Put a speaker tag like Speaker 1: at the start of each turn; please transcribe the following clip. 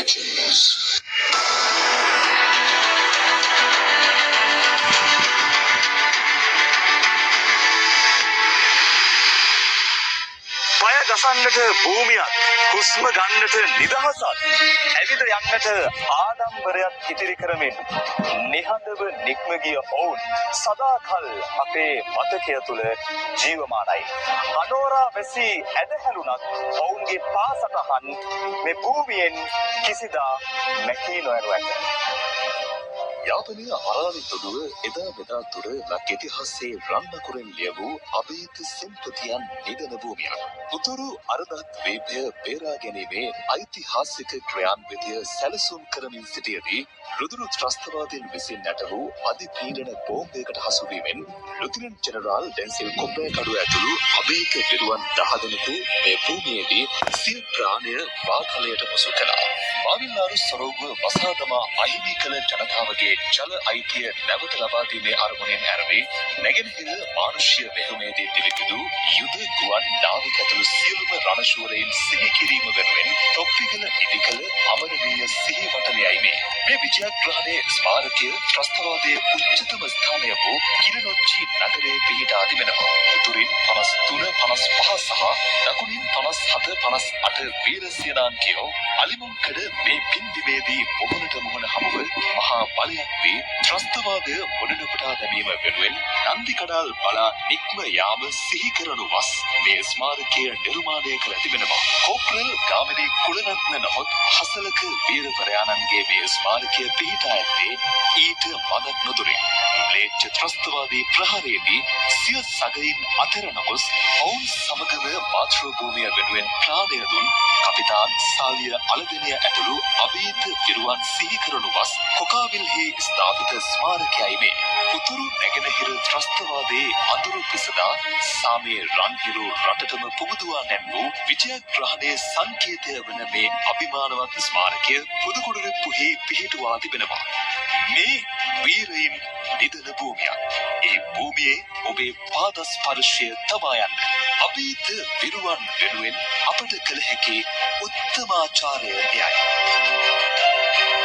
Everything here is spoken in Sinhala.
Speaker 1: Legends.
Speaker 2: පය ගසන්නට භූමියක්, හුස්ම ගන්නට නිදහසක්, ඇවිද යන්නට ආඩම්බරයක් ඉතිරි කරමින් නිහඬව නික්ම ගිය ඔවුන් සදාකල් අපේ මතකය තුළ ජීවමානයි. අනෝරා වැසි ඇදහැළුණත් ඔවුන්ගේ පාසටහන් මේ භූමියෙන් කිසිදා මැකී නොයනු ඇත. යාපනය අරාලි තොඩුව එදා මෙදා තුර ලක් ඉතිහාසයේ රන්නකුරෙන් ලියවූ අභීත සෙම්පතියන් නිදන භූමියක්. උතුරු අරදත් ද්වීපය බේරා ගැනීමේ ඓතිහාසික ක්‍රියාන්විතය සැලසුම් කරමින් සිටියදී රුදුරු ත්‍රස්තවාදීන් විසින් නැට වූ අධිපීඩන බෝම්බයකට හසුවීමෙන් ලුතිනන්ට් ජෙනරාල් ඩැන්සිල් කොබ්‍රෑකඩුව ඇතුළු අභීත විරුවන් 10 දෙනෙකු මේ භූමියේදී සිය ප්‍රාණය වාතලයට මුසු කළා. මාවිල්ලාරු සරෝගුව වසා දමා අහිමි කළ ජනතාවගේ ජල අයිතිය නැවත ලබා දීමේ අරමුණෙන් ඇරවී නැගෙනහිර මානුෂ්‍ය මෙහෙයුමේදී දිවිපිදු යුද ගුවන් නාවික ඇතුළු සියලුම රණශූරයින් සිහි කිරීම වෙනුවෙන් තොප්පිගල ඉදිකල අමරණීය සිහි වටනයයි මේ විජයග්‍රහණයේ ස්මාරකය ත්‍රස්තවාදයේ උච්චතම ස්ථානය වූ කිරනොච්චි නගරයේ පිහිටා තිබෙනවා. උතුරින් 53 55 සහ දකුණින් 57 58 වීර සේනාංකයෝ අලිමුන්කඩ මේ පින්බිමේදී මුහුණට මුහුණ හමුව මහා බලයක් වී ත්‍රස්තවාදය මුඩනපුටා දැමීම වෙනුවෙන් නන්දි කඩාල් බලා නික්ම යාම සිහි කරනු වස් මේ ස්මාරකය නිර්මාණය කර තිබෙනවා. කොප්‍රල් ගාමිණී කුලරත්න නමොත් හසලක වීරවරයාණන්ගේ මේ ස්මාරකය පිහිටා ඇත්තේ ඊට මදක් නොදුරින්. ම්ලේච්ඡ ත්‍රස්තවාදී ප්‍රහාරයේදී සිය සගයින් අතර නොගොස් ඔවුන් සමගම මාතෘ භූමිය වෙනුවෙන් ප්‍රාණය දුන් කපිතාන් සාලිය අලදෙනිය ඇතුළු අභීත විරුවන් සිහි කරනු වස් කොකාවිල්හි ස්ථාපිත ස්මාරකයයි මේ. උතුරු නැගෙනහිර ත්‍රස්තවාදයේ අඳුරු පිසදා සාමයේ රන්හිරු රටටම පුබුදුවා නැන්වූ විජයග්‍රහණයේ සංකේතය වන මේ අභිමානවත් ස්මාරකය පුදුකුඩුරෙප්පුහි පිහිටුවා තිබෙනවා. මේ වීරයින් නිදන භූමියක්. ඒ භූමියේ ඔබේ පාද ස්පර්ශය තබා යන්න. අභීත විරුවන් වෙනුවෙන් අපට කළ හැකි උත්තමාචාරය එයයි.